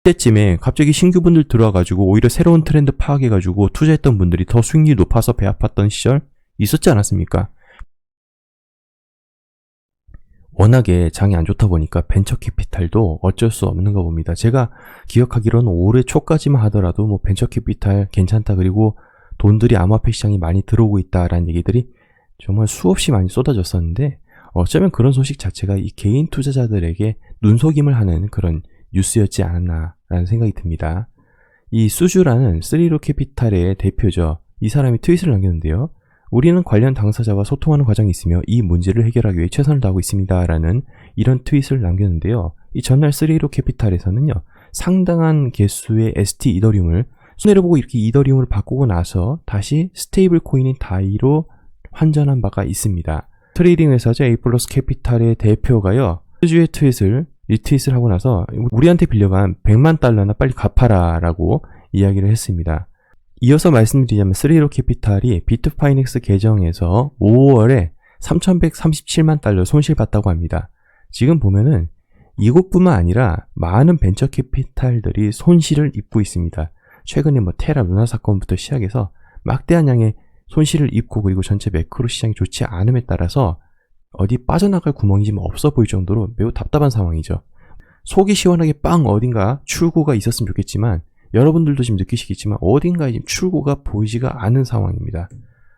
그때쯤에 갑자기 신규 분들 들어와가지고 오히려 새로운 트렌드 파악해가지고 투자했던 분들이 더 수익률이 높아서 배 아팠던 시절 있었지 않았습니까? 워낙에 장이 안 좋다 보니까 벤처 캐피탈도 어쩔 수 없는가 봅니다. 제가 기억하기로는 올해 초까지만 하더라도 뭐 벤처 캐피탈 괜찮다, 그리고 돈들이 암호화폐 시장이 많이 들어오고 있다라는 얘기들이 정말 수없이 많이 쏟아졌었는데, 어쩌면 그런 소식 자체가 이 개인 투자자들에게 눈속임을 하는 그런 뉴스였지 않았나라는 생각이 듭니다. 이 수주라는 스리로 캐피탈의 대표죠. 이 사람이 트윗을 남겼는데요. 우리는 관련 당사자와 소통하는 과정이 있으며 이 문제를 해결하기 위해 최선을 다하고 있습니다. 라는 이런 트윗을 남겼는데요. 이 전날 스리로 캐피탈에서는요, 상당한 개수의 ST 이더리움을 손해를 보고 이렇게 이더리움을 바꾸고 나서 다시 스테이블 코인인 다이로 환전한 바가 있습니다. 트레이딩 회사죠. 에이플러스 캐피탈의 대표가요, 수주의 트윗을 리트윗을 하고 나서 우리한테 빌려간 100만 달러나 빨리 갚아라 라고 이야기를 했습니다. 이어서 말씀드리자면 스리로 캐피탈이 비트파이넥스 계정에서 5월에 3,137만 달러 손실봤다고 합니다. 지금 보면은 이곳뿐만 아니라 많은 벤처 캐피탈들이 손실을 입고 있습니다. 최근에 뭐 테라 루나 사건부터 시작해서 막대한 양의 손실을 입고, 그리고 전체 매크로 시장이 좋지 않음에 따라서 어디 빠져나갈 구멍이 지금 없어 보일 정도로 매우 답답한 상황이죠. 속이 시원하게 빵 어딘가 출구가 있었으면 좋겠지만, 여러분들도 지금 느끼시겠지만 어딘가에 지금 출구가 보이지가 않은 상황입니다.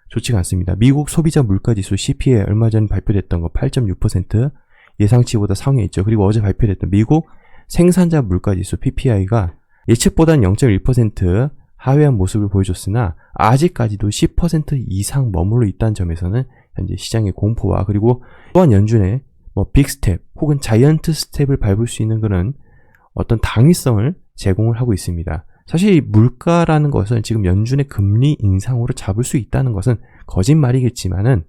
좋지가 않습니다. 미국 소비자 물가지수 CPI 얼마 전 발표됐던 거 8.6%, 예상치보다 상회에 있죠. 그리고 어제 발표됐던 미국 생산자 물가지수 PPI가 예측보다는 0.1% 하회한 모습을 보여줬으나 아직까지도 10% 이상 머물러 있다는 점에서는 현재 시장의 공포와, 그리고 또한 연준의 뭐 빅스텝 혹은 자이언트 스텝을 밟을 수 있는 그런 어떤 당위성을 제공을 하고 있습니다. 사실 물가라는 것은 지금 연준의 금리 인상으로 잡을 수 있다는 것은 거짓말이겠지만은,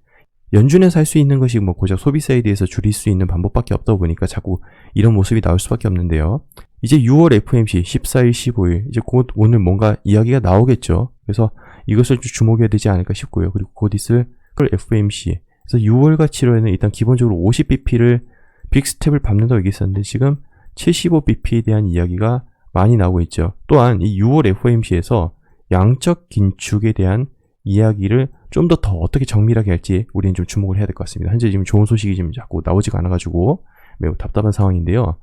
연준에서 할 수 있는 것이 뭐 고작 소비 사이드에서 줄일 수 있는 방법밖에 없다 보니까 자꾸 이런 모습이 나올 수밖에 없는데요. 이제 6월 FOMC 14일, 15일 이제 곧 오늘 뭔가 이야기가 나오겠죠. 그래서 이것을 좀 주목해야 되지 않을까 싶고요. 그리고 곧 있을 FOMC. 그래서 6월과 7월에는 일단 기본적으로 50bp를 빅스텝을 밟는다고 얘기했었는데 지금 75bp에 대한 이야기가 많이 나오고 있죠. 또한 이 6월 FOMC에서 양적 긴축에 대한 이야기를 좀 더 어떻게 정밀하게 할지 우리는 좀 주목을 해야 될 것 같습니다. 현재 지금 좋은 소식이 지금 자꾸 나오지가 않아가지고 매우 답답한 상황인데요.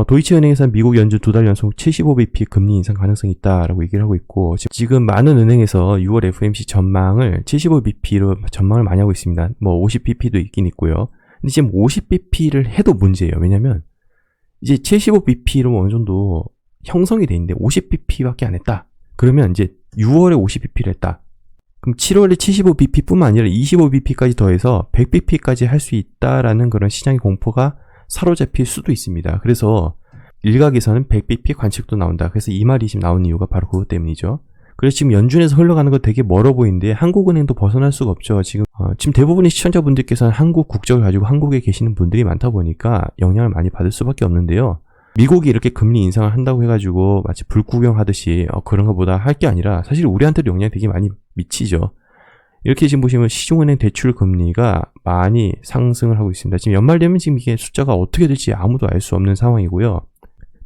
도이치은행에서는 미국 연준 2달 연속 75bp 금리 인상 가능성이 있다라고 얘기를 하고 있고, 지금 많은 은행에서 6월 FOMC 전망을 75bp로 전망을 많이 하고 있습니다. 뭐 50bp도 있긴 있고요. 근데 지금 50bp를 해도 문제예요. 왜냐면 이제 75bp로 어느 정도 형성이 돼 있는데 50bp밖에 안 했다. 그러면 이제 6월에 50bp를 했다. 그럼 7월에 75bp 뿐만 아니라 25bp까지 더해서 100bp까지 할 수 있다라는 그런 시장의 공포가 사로잡힐 수도 있습니다. 그래서 일각에서는 100bp 관측도 나온다. 그래서 이 말이 지금 나온 이유가 바로 그것 때문이죠. 그래서 지금 연준에서 흘러가는 거 되게 멀어 보이는데 한국은행도 벗어날 수가 없죠. 지금 대부분의 시청자분들께서는 한국 국적을 가지고 한국에 계시는 분들이 많다 보니까 영향을 많이 받을 수밖에 없는데요. 미국이 이렇게 금리 인상을 한다고 해가지고 마치 불구경하듯이 그런 것보다 할 게 아니라 사실 우리한테도 영향이 되게 많이 미치죠. 이렇게 지금 보시면 시중은행 대출 금리가 많이 상승을 하고 있습니다. 지금 연말 되면 지금 이게 숫자가 어떻게 될지 아무도 알 수 없는 상황이고요.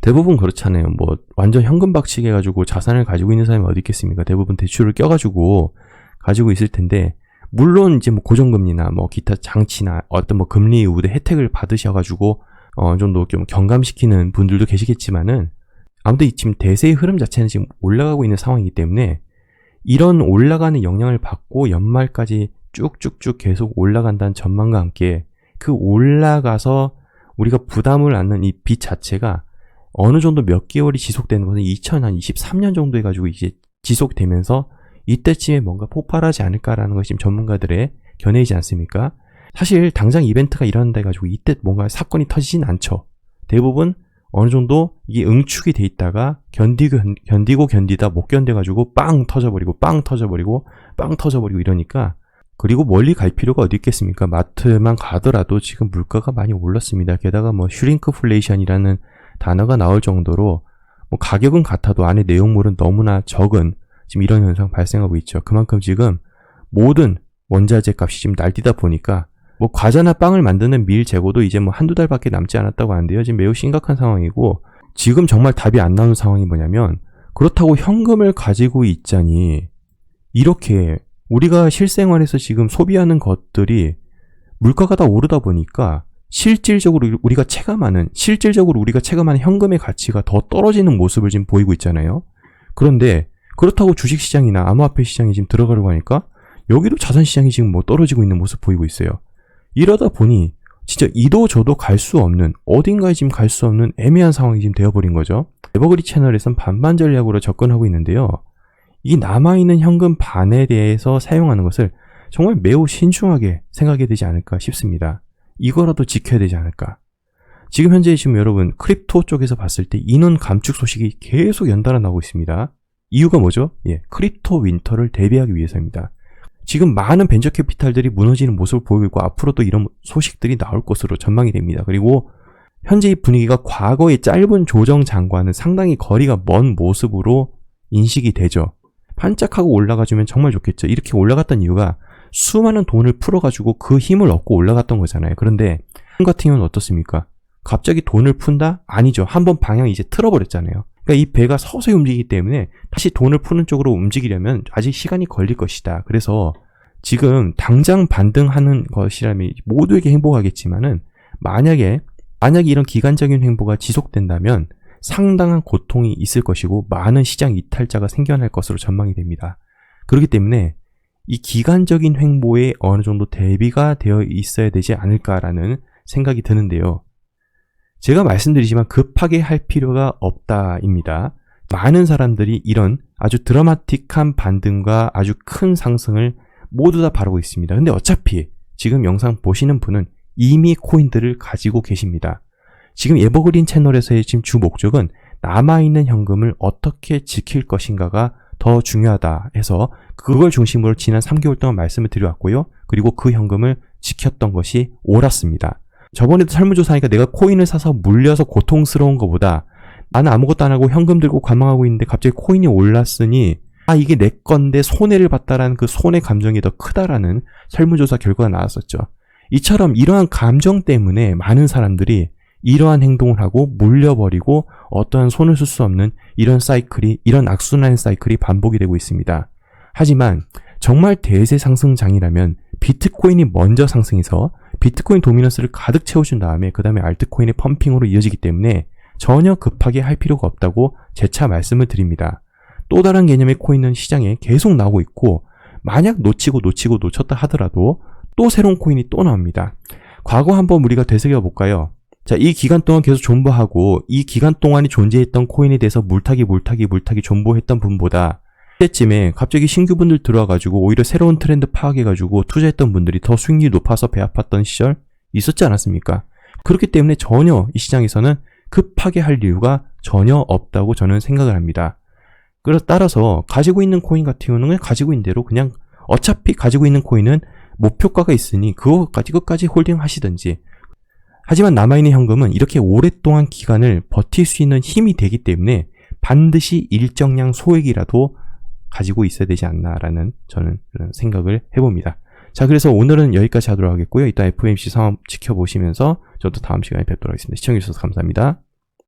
대부분 그렇잖아요. 뭐 완전 현금 박치게 해가지고 자산을 가지고 있는 사람이 어디 있겠습니까? 대부분 대출을 껴가지고 가지고 있을 텐데, 물론 이제 뭐 고정금리나 뭐 기타 장치나 어떤 뭐 금리 우대 혜택을 받으셔가지고 어느 정도 좀 경감시키는 분들도 계시겠지만은, 아무튼 지금 대세의 흐름 자체는 지금 올라가고 있는 상황이기 때문에 이런 올라가는 영향을 받고 연말까지 쭉쭉쭉 계속 올라간다는 전망과 함께 그 올라가서 우리가 부담을 안는 이 빚 자체가 어느 정도 몇 개월이 지속되는 것은 2023년 정도 해가지고 이제 지속되면서 이때쯤에 뭔가 폭발하지 않을까라는 것이 지금 전문가들의 견해이지 않습니까? 사실 당장 이벤트가 일어난다 해가지고 이때 뭔가 사건이 터지진 않죠. 대부분 어느 정도 이게 응축이 돼 있다가 견디다 못 견뎌가지고 빵 터져버리고 이러니까, 그리고 멀리 갈 필요가 어디 있겠습니까? 마트만 가더라도 지금 물가가 많이 올랐습니다. 게다가 뭐 슈링크플레이션이라는 단어가 나올 정도로 뭐 가격은 같아도 안에 내용물은 너무나 적은 지금 이런 현상 발생하고 있죠. 그만큼 지금 모든 원자재 값이 지금 날뛰다 보니까 뭐 과자나 빵을 만드는 밀 재고도 이제 뭐 한두 달밖에 남지 않았다고 하는데요. 지금 매우 심각한 상황이고, 지금 정말 답이 안 나오는 상황이 뭐냐면, 그렇다고 현금을 가지고 있자니 이렇게 우리가 실생활에서 지금 소비하는 것들이 물가가 다 오르다 보니까 실질적으로 우리가 체감하는 현금의 가치가 더 떨어지는 모습을 지금 보이고 있잖아요. 그런데 그렇다고 주식시장이나 암호화폐 시장이 지금 들어가려고 하니까 여기도 자산시장이 지금 뭐 떨어지고 있는 모습 보이고 있어요. 이러다 보니 진짜 이도 저도 갈 수 없는, 어딘가에 지금 갈 수 없는 애매한 상황이 지금 되어버린 거죠. 에버그리 채널에선 반반 전략으로 접근하고 있는데요. 이 남아있는 현금 반에 대해서 사용하는 것을 정말 매우 신중하게 생각해야 되지 않을까 싶습니다. 이거라도 지켜야 되지 않을까. 지금 현재 여러분 크립토 쪽에서 봤을 때 인원 감축 소식이 계속 연달아 나오고 있습니다. 이유가 뭐죠? 크립토 윈터를 대비하기 위해서입니다. 지금 많은 벤처 캐피탈들이 무너지는 모습을 보이고 있고 앞으로도 이런 소식들이 나올 것으로 전망이 됩니다. 그리고 현재 이 분위기가 과거의 짧은 조정 장과는 상당히 거리가 먼 모습으로 인식이 되죠. 반짝하고 올라가주면 정말 좋겠죠. 이렇게 올라갔던 이유가 수많은 돈을 풀어가지고 그 힘을 얻고 올라갔던 거잖아요. 그런데 같은 경우는 어떻습니까? 갑자기 돈을 푼다? 아니죠. 한번 방향이 이제 틀어버렸잖아요. 그러니까 이 배가 서서히 움직이기 때문에 다시 돈을 푸는 쪽으로 움직이려면 아직 시간이 걸릴 것이다. 그래서 지금 당장 반등하는 것이라면 모두에게 행복하겠지만은 만약에 이런 기간적인 횡보가 지속된다면 상당한 고통이 있을 것이고 많은 시장 이탈자가 생겨날 것으로 전망이 됩니다. 그렇기 때문에 이 기간적인 횡보에 어느 정도 대비가 되어 있어야 되지 않을까라는 생각이 드는데요. 제가 말씀드리지만 급하게 할 필요가 없다입니다. 많은 사람들이 이런 아주 드라마틱한 반등과 아주 큰 상승을 모두 다 바라고 있습니다. 근데 어차피 지금 영상 보시는 분은 이미 코인들을 가지고 계십니다. 지금 에버그린 채널에서의 지금 주 목적은 남아있는 현금을 어떻게 지킬 것인가가 더 중요하다 해서 그걸 중심으로 지난 3개월 동안 말씀을 드려왔고요. 그리고 그 현금을 지켰던 것이 옳았습니다. 저번에도 설문조사하니까 내가 코인을 사서 물려서 고통스러운 것보다 나는 아무것도 안 하고 현금 들고 관망하고 있는데 갑자기 코인이 올랐으니 이게 내 건데 손해를 봤다라는 그 손해 감정이 더 크다라는 설문조사 결과가 나왔었죠. 이처럼 이러한 감정 때문에 많은 사람들이 이러한 행동을 하고 물려버리고 어떠한 손을 쓸 수 없는 이런 악순환 사이클이 반복이 되고 있습니다. 하지만 정말 대세 상승장이라면 비트코인이 먼저 상승해서 비트코인 도미넌스를 가득 채워준 다음에 그 다음에 알트코인의 펌핑으로 이어지기 때문에 전혀 급하게 할 필요가 없다고 재차 말씀을 드립니다. 또 다른 개념의 코인은 시장에 계속 나오고 있고 만약 놓쳤다 하더라도 또 새로운 코인이 또 나옵니다. 과거 한번 우리가 되새겨 볼까요? 자, 이 기간 동안 계속 존버하고 이 기간 동안에 존재했던 코인에 대해서 물타기 존버했던 분보다 그때쯤에 갑자기 신규 분들 들어와가지고 오히려 새로운 트렌드 파악해가지고 투자했던 분들이 더 수익률이 높아서 배 아팠던 시절 있었지 않았습니까? 그렇기 때문에 전혀 이 시장에서는 급하게 할 이유가 전혀 없다고 저는 생각을 합니다. 그래서 따라서 가지고 있는 코인 같은 경우는 가지고 있는 대로 그냥 어차피 가지고 있는 코인은 목표가가 있으니 그거까지 끝까지 홀딩 하시든지, 하지만 남아있는 현금은 이렇게 오랫동안 기간을 버틸 수 있는 힘이 되기 때문에 반드시 일정량 소액이라도 가지고 있어야 되지 않나라는 저는 그런 생각을 해봅니다. 자, 그래서 오늘은 여기까지 하도록 하겠고요. 이따 FOMC 상황 지켜보시면서 저도 다음 시간에 뵙도록 하겠습니다. 시청해주셔서 감사합니다.